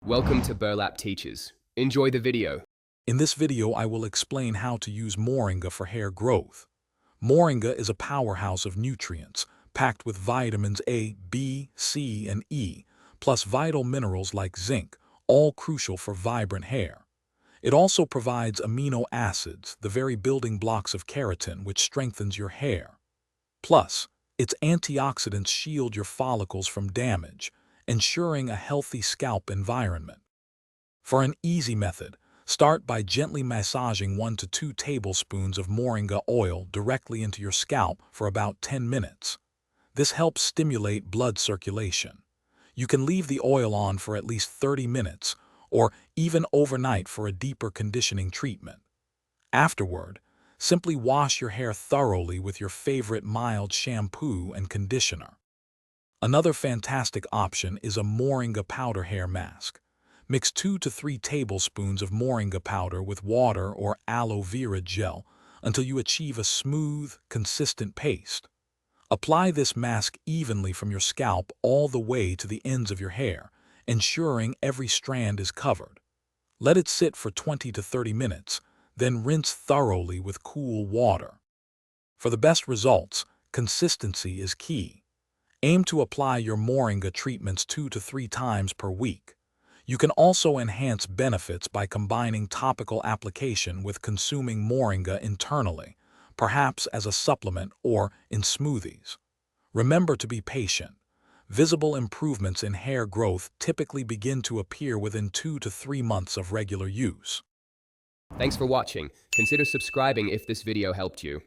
Welcome to Burlap Teachers. Enjoy the video. In this video, I will explain how to use moringa for hair growth. Moringa is a powerhouse of nutrients, packed with vitamins A, B, C, and E, plus vital minerals like zinc, all crucial for vibrant hair. It also provides amino acids, the very building blocks of keratin, which strengthens your hair. Plus, its antioxidants shield your follicles from damage, ensuring a healthy scalp environment. For an easy method, start by gently massaging 1 to 2 tablespoons of moringa oil directly into your scalp for about 10 minutes. This helps stimulate blood circulation. You can leave the oil on for at least 30 minutes, or even overnight for a deeper conditioning treatment. Afterward, simply wash your hair thoroughly with your favorite mild shampoo and conditioner. Another fantastic option is a moringa powder hair mask. Mix 2 to 3 tablespoons of moringa powder with water or aloe vera gel until you achieve a smooth, consistent paste. Apply this mask evenly from your scalp all the way to the ends of your hair, ensuring every strand is covered. Let it sit for 20 to 30 minutes, then rinse thoroughly with cool water. For the best results, consistency is key. Aim to apply your moringa treatments 2 to 3 times per week. You can also enhance benefits by combining topical application with consuming moringa internally, perhaps as a supplement or in smoothies. Remember to be patient. Visible improvements in hair growth typically begin to appear within 2 to 3 months of regular use. Thanks for watching. Consider subscribing if this video helped you.